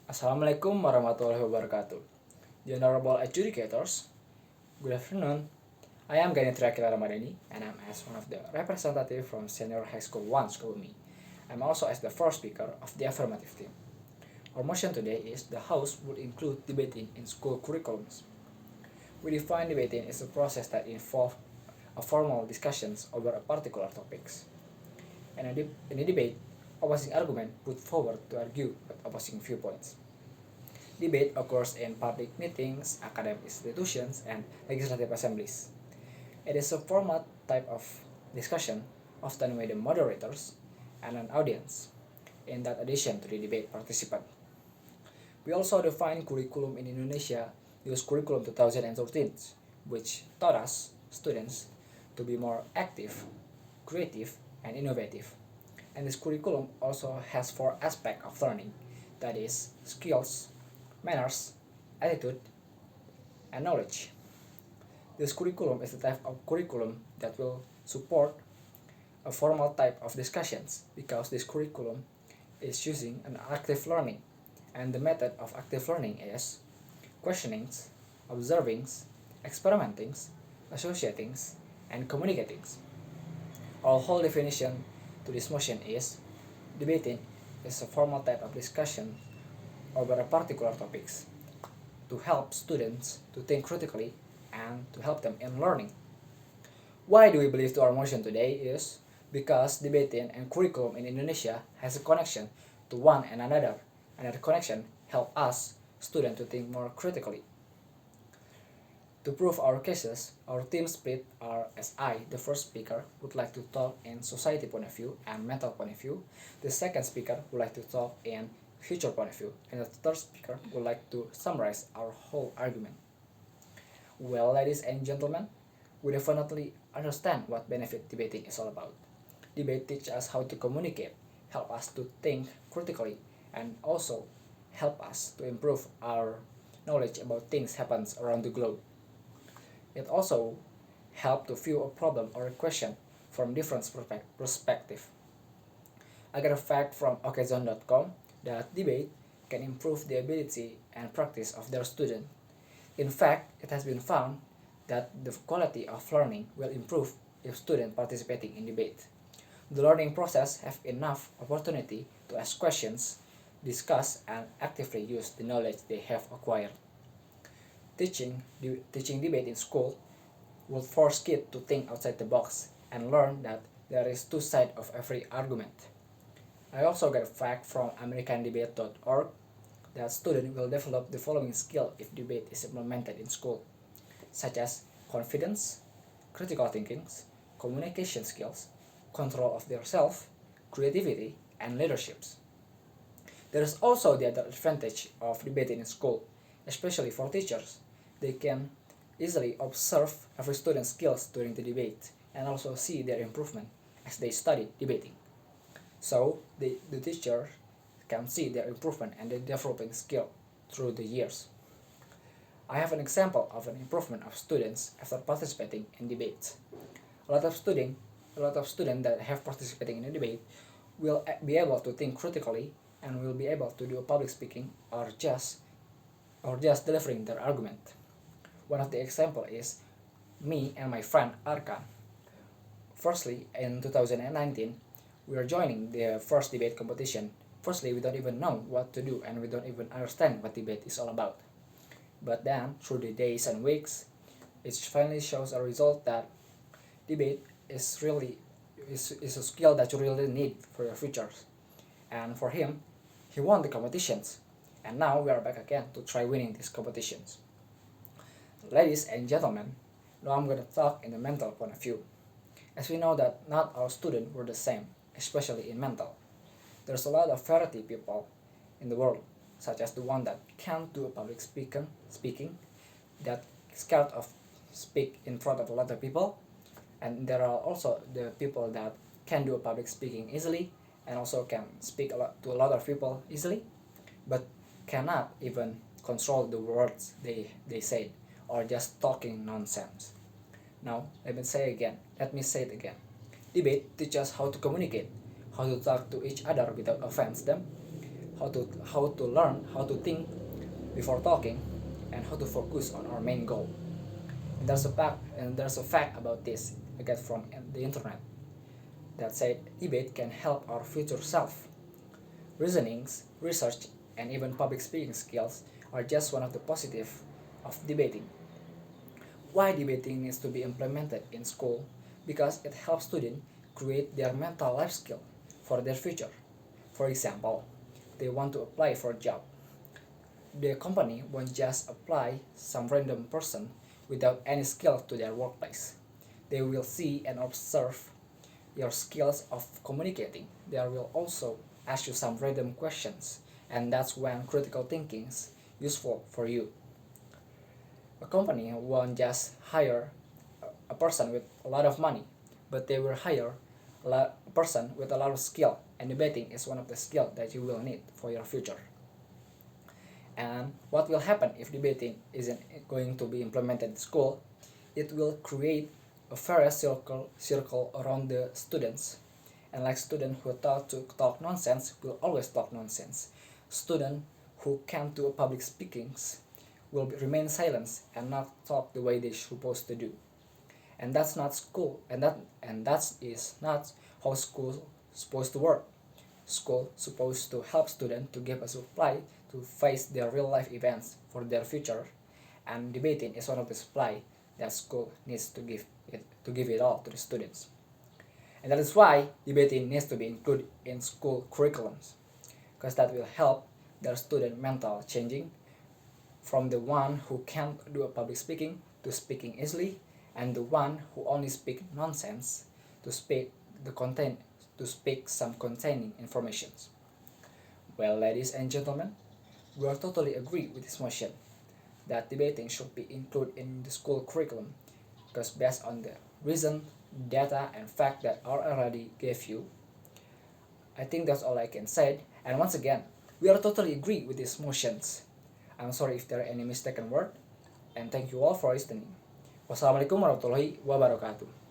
Assalamualaikum warahmatullahi wabarakatuh. The honorable adjudicators, good afternoon. I am Ghani Ramadhani, and I'm as one of the representatives from Senior High School 1 Sukabumi. I'm also as the first speaker of the affirmative team. Our motion today is the House would include debating in school curriculums. We define debating as a process that involves a formal discussions over a particular topics. In a debate, opposing argument put forward to argue with opposing viewpoints. Debate occurs in public meetings, academic institutions, and legislative assemblies. It is a formal type of discussion, often with the moderators and an audience, in that addition to the debate participant. We also define curriculum in Indonesia, use curriculum 2013, which taught us, students, to be more active, creative, and innovative. And this curriculum also has four aspects of learning, that is, skills, manners, attitude, and knowledge. This curriculum is the type of curriculum that will support a formal type of discussions because this curriculum is using an active learning, and the method of active learning is questioning, observing, experimenting, associating, and communicating. Our whole definition to this motion is debating is a formal type of discussion over a particular topics to help students to think critically and to help them in learning. Why do we believe to our motion today is because debating and curriculum in Indonesia has a connection to one and another, and that connection help us students to think more critically. To prove our cases, our team split are as I, the first speaker, would like to talk in society point of view and mental point of view. The second speaker would like to talk in future point of view, and the third speaker would like to summarize our whole argument. Well, ladies and gentlemen, we definitely understand what benefit debating is all about. Debate teaches us how to communicate, help us to think critically, and also help us to improve our knowledge about things happens around the globe. It also helps to view a problem or a question from different perspective. I got a fact from Okezon.com that debate can improve the ability and practice of their student. In fact, it has been found that the quality of learning will improve if students participating in debate. The learning process have enough opportunity to ask questions, discuss, and actively use the knowledge they have acquired. Teaching debate in school will force kids to think outside the box and learn that there is two sides of every argument. I also got a fact from americandebate.org that students will develop the following skill if debate is implemented in school, such as confidence, critical thinking, communication skills, control of their self, creativity, and leaderships. There is also the other advantage of debating in school, especially for teachers. They can easily observe every student's skills during the debate and also see their improvement as they study debating. So the teacher can see their improvement and their developing skill through the years. I have an example of an improvement of students after participating in debates. A lot of students that have participating in a debate will be able to think critically and will be able to do public speaking or just delivering their argument. One of the example is me and my friend Arkan. Firstly, in 2019, we are joining the first debate competition. Firstly, we don't even know what to do and we don't even understand what debate is all about. But then, through the days and weeks, it finally shows a result that debate is a skill that you really need for your futures. And for him, he won the competitions. And now we are back again to try winning these competitions. Ladies and gentlemen, now I'm going to talk in the mental point of view. As we know that not all students were the same, especially in mental. There's a lot of variety people in the world, such as the one that can't do public speaking, that scared of speak in front of a lot of people, and there are also the people that can do public speaking easily and also can speak to a lot of people easily, but cannot even control the words they say or just talking nonsense. Now, let me say it again. Debate teaches us how to communicate, how to talk to each other without offense them. how to learn how to think before talking, and how to focus on our main goal. And there's a fact about this I get from the internet that said debate can help our future self. Reasonings, research, and even public speaking skills are just one of the positive of debating. Why debating needs to be implemented in school? Because it helps students create their mental life skill for their future. For example, they want to apply for a job. The company won't just apply some random person without any skill to their workplace. They will see and observe your skills of communicating. They will also ask you some random questions, and that's when critical thinking is useful for you. A company won't just hire a person with a lot of money, but they will hire a person with a lot of skill, and debating is one of the skills that you will need for your future. And what will happen if debating isn't going to be implemented in school? It will create a fairer circle around the students. And like students who thought to talk nonsense will always talk nonsense. Students who can't do public speakings will remain silent and not talk the way they're supposed to do. And that's not school, and that is not how school supposed to work. School supposed to help students to give a supply to face their real life events for their future, and debating is one of the supply that school needs to give it all to the students. And that is why debating needs to be included in school curriculums, because that will help their student mental changing from the one who can't do a public speaking to speaking easily, and the one who only speak nonsense to speak some containing informations. Well, ladies and gentlemen, we are totally agree with this motion that debating should be included in the school curriculum, because based on the reason, data, and fact that I already gave you, I think that's all I can say. And once again, we are totally agree with these motions. I'm sorry if there are any mistaken word, and thank you all for listening. Wassalamualaikum warahmatullahi wabarakatuh.